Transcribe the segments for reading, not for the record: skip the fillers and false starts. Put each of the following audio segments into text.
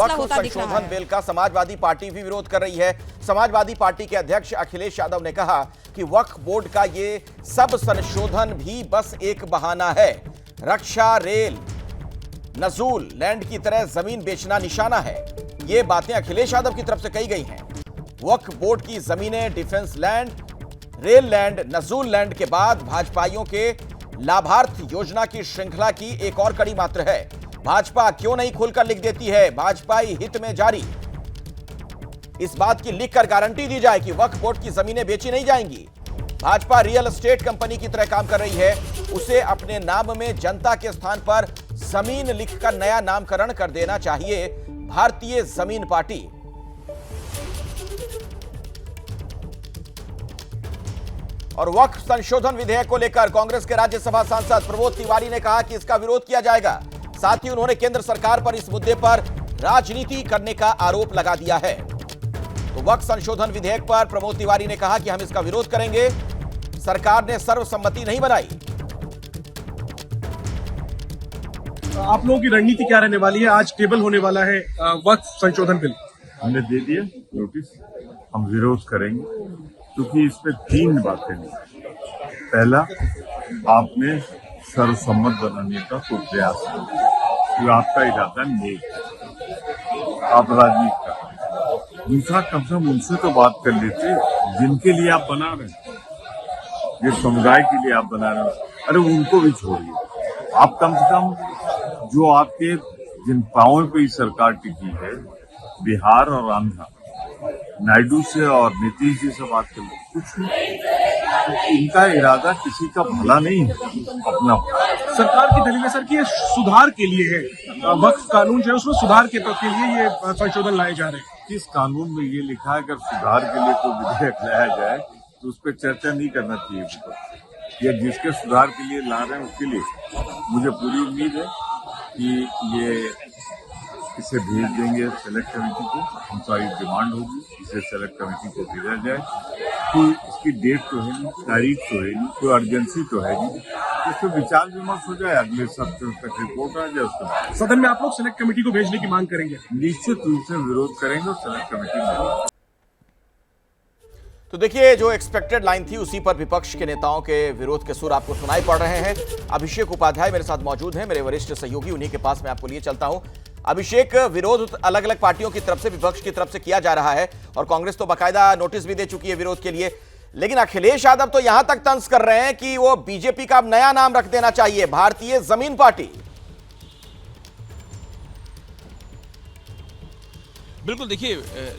वक्फ संशोधन बिल का समाजवादी पार्टी भी विरोध कर रही है। समाजवादी पार्टी के अध्यक्ष अखिलेश यादव ने कहा कि वक्फ बोर्ड का ये सब संशोधन भी बस एक बहाना है। रक्षा, रेल, नजूल लैंड की तरह जमीन बेचना निशाना है। ये बातें अखिलेश यादव की तरफ से कही गई हैं। वक्फ बोर्ड की जमीनें डिफेंस लैंड, रेल लैंड, नजूल लैंड के बाद भाजपाइयों के लाभार्थ योजना की श्रृंखला की एक और कड़ी मात्र है। भाजपा क्यों नहीं खुलकर लिख देती है भाजपाई हित में जारी। इस बात की लिखकर गारंटी दी जाए कि वक्फ बोर्ड की जमीनें बेची नहीं जाएंगी। भाजपा रियल एस्टेट कंपनी की तरह काम कर रही है। उसे अपने नाम में जनता के स्थान पर जमीन लिखकर नया नामकरण कर देना चाहिए, भारतीय जमीन पार्टी। और वक्फ संशोधन विधेयक को लेकर कांग्रेस के राज्यसभा सांसद प्रमोद तिवारी ने कहा कि इसका विरोध किया जाएगा। साथ ही उन्होंने केंद्र सरकार पर इस मुद्दे पर राजनीति करने का आरोप लगा दिया है। तो वक्फ संशोधन विधेयक पर प्रमोद तिवारी ने कहा कि हम इसका विरोध करेंगे। सरकार ने सर्वसम्मति नहीं बनाई। आप लोगों की रणनीति क्या रहने वाली है? आज टेबल होने वाला है वक्फ संशोधन बिल। हमने दे दिया नोटिस, हम विरोध करेंगे क्योंकि इसमें 3 बातें नहीं। पहला, आपने सर्वसम्मत बनाने का कोई प्रयास नहीं, आपका इरादा नेक है, आप राजनीति कर। दूसरा, कम से कम उनसे तो बात कर लेते जिनके लिए आप बना रहे हैं, जिस समुदाय के लिए आप बना रहे हैं, अरे उनको भी छोड़िए। आप कम से कम जो आपके जिन पांवों पे सरकार टिकी है, बिहार और आंध्र, नायडू से और नीतीश जी से बात कर लो, कुछ नहीं। इनका इरादा किसी का भला नहीं है, अपना। सरकार की दलील है सर कि ये सुधार के लिए है, वक्फ कानून जो है उसमें सुधार के लिए ये संशोधन लाए जा रहे हैं। किस कानून में ये लिखा है अगर सुधार के लिए कोई विधेयक लाया जाए तो उस पर चर्चा नहीं करना चाहिए। या जिसके सुधार के लिए ला रहे हैं उसके लिए मुझे पूरी उम्मीद है कि ये इसे भेज देंगे सेलेक्ट कमेटी को। हमारी डिमांड होगी इसे सेलेक्ट कमेटी को भेजा जाए। कोई इसकी डेट तो है नहीं, तारीख तो है नहीं, कोई अर्जेंसी तो है नहीं, इस पर विचार विमर्श हो जाए, अगले सप्ताह तक रिपोर्ट आ जाए। उसके सदन में आप लोग सेलेक्ट कमेटी को भेजने की मांग करेंगे? निश्चित रूप से विरोध करेंगे और सेलेक्ट कमेटी में। तो देखिए, जो एक्सपेक्टेड लाइन थी उसी पर विपक्ष के नेताओं के विरोध के सुर आपको सुनाई पड़ रहे हैं। अभिषेक उपाध्याय मेरे साथ मौजूद हैं, मेरे वरिष्ठ सहयोगी, उन्हीं के पास मैं आपको लिए चलता हूं। अभिषेक, विरोध अलग अलग पार्टियों की तरफ से, विपक्ष की तरफ से किया जा रहा है और कांग्रेस तो बाकायदा नोटिस भी दे चुकी है विरोध के लिए। लेकिन अखिलेश यादव तो यहां तक तंज कर रहे हैं कि वो बीजेपी का अब नया नाम रख देना चाहिए, भारतीय जमीन पार्टी। बिल्कुल, देखिए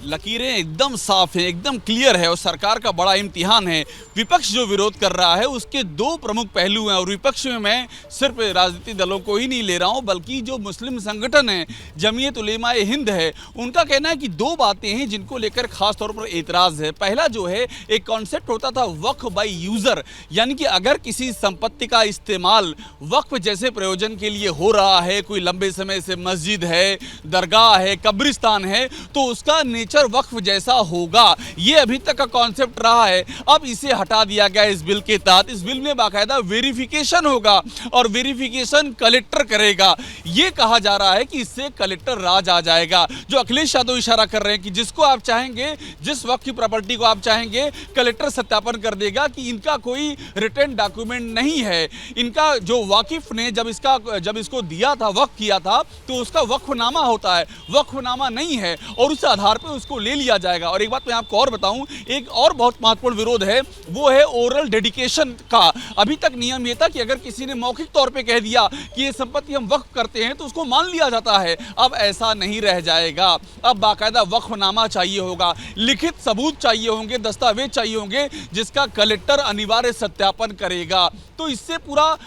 लकीरें एकदम साफ हैं, एकदम क्लियर है और सरकार का बड़ा इम्तिहान है। विपक्ष जो विरोध कर रहा है उसके 2 प्रमुख पहलू हैं और विपक्ष में मैं सिर्फ राजनीतिक दलों को ही नहीं ले रहा हूं बल्कि जो मुस्लिम संगठन है, जमीयत उलेमा ए हिंद है, उनका कहना है कि 2 बातें हैं जिनको लेकर खास तौर पर एतराज़ है। पहला जो है, एक कॉन्सेप्ट होता था वक्फ बाय यूज़र, यानी कि अगर किसी संपत्ति का इस्तेमाल वक्फ जैसे प्रयोजन के लिए हो रहा है, कोई लंबे समय से मस्जिद है, दरगाह है, कब्रिस्तान है, तो उसका नेचर वक्फ जैसा होगा। ये अभी तक का कॉन्सेप्ट रहा है। अब इसे हटा दिया गया इस बिल के तहत। इस बिल में बाकायदा वेरिफिकेशन होगा और वेरिफिकेशन कलेक्टर करेगा। ये कहा जा रहा है कि इससे कलेक्टर राज आ जाएगा। जो अखिलेश यादव इशारा कर रहे हैं कि जिसको आप चाहेंगे, जिस वक्त की प्रॉपर्टी को आप चाहेंगे, कलेक्टर सत्यापन कर देगा कि इनका कोई रिटर्न डॉक्यूमेंट नहीं है। इनका जो वाकिफ ने जब इसको दिया था, वक्फ किया था, तो उसका वक्फनामा होता है, वक्फनामा नहीं है और उस आधार पर उसको ले लिया जाएगा। और एक बात मैं आपको और बताऊं, एक और बहुत महत्वपूर्ण विरोध है, वो है ओरल डेडिकेशन का। अभी तक नियम ये था कि अगर किसी ने मौखिक तौर पे कह दिया कि ये संपत्ति हम वक्फ करते हैं तो उसको मान लिया जाता है। अब ऐसा नहीं रह जाएगा। अब बाकायदा वक्फनामा चाहिए होगा, लिखित सबूत चाहिए होंगे, दस्तावेज चाहिए होंगे जिसका कलेक्टर अनिवार्य सत्यापन करेगा। तो इससे पूरा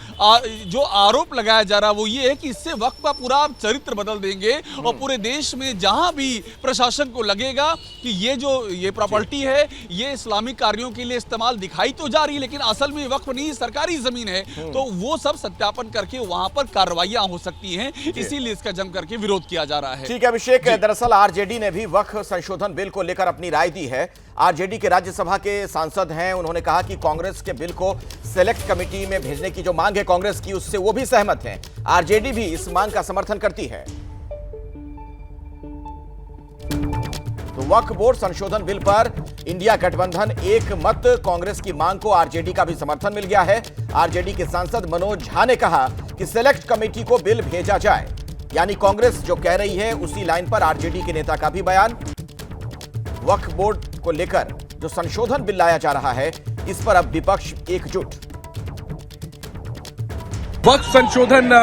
जो आरोप लगाया जा रहा है वो ये है कि इससे वक्फ का पूरा चरित्र बदल देंगे और पूरे देश में जहां भी प्रशासन को लगेगा कि ये प्रॉपर्टी है, ये इस्लामिक कार्यों के लिए इस्तेमाल दिखाई तो जा रही है लेकिन असल में वक्फ नहीं, सरकारी जमीन है, तो वो सब सत्यापन करके वहां पर कार्रवाइयां हो सकती हैं। इसीलिए इसका जम करके विरोध किया जा रहा है। ठीक है अभिषेक, दरअसल आरजेडी ने भी वक्फ संशोधन बिल को लेकर अपनी राय दी है। आरजेडी के राज्यसभा के सांसद हैं, उन्होंने कहा कि कांग्रेस के बिल को सेलेक्ट कमेटी में भेजने की जो मांग है कांग्रेस की, उससे वो भी सहमत हैं। आरजेडी भी इस मांग का समर्थन करती है। वक्फ बोर्ड संशोधन बिल पर इंडिया गठबंधन एक मत, कांग्रेस की मांग को आरजेडी का भी समर्थन मिल गया है। आरजेडी के सांसद मनोज झा ने कहा कि सिलेक्ट कमेटी को बिल भेजा जाए, यानी कांग्रेस जो कह रही है उसी लाइन पर आरजेडी के नेता का भी बयान। वक्फ बोर्ड को लेकर जो संशोधन बिल लाया जा रहा है, इस पर अब विपक्ष एकजुट। वक्फ संशोधन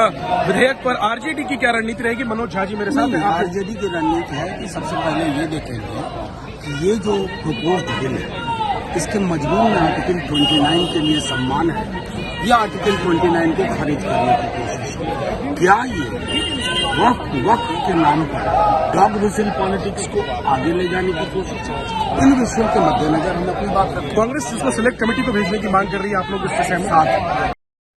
विधेयक पर आरजेडी की क्या रणनीति रहेगी? मनोज झा जी मेरे साथ हैं। आरजेडी की रणनीति है कि सबसे पहले ये देखेंगे कि ये जो प्रपोज्ड बिल है, इसके मजमून में आर्टिकल 29 के लिए सम्मान है या आर्टिकल 29 को खारिज करने की कोशिश है। क्या ये वक्फ के नाम पर डॉग विजिल पॉलिटिक्स को आगे ले जाने की कोशिश है? इन विषयों के मद्देनजर हम अपनी बात करते हैं। कांग्रेस इसको सिलेक्ट कमेटी को भेजने की मांग कर रही है, आप लोग इससे सहमत?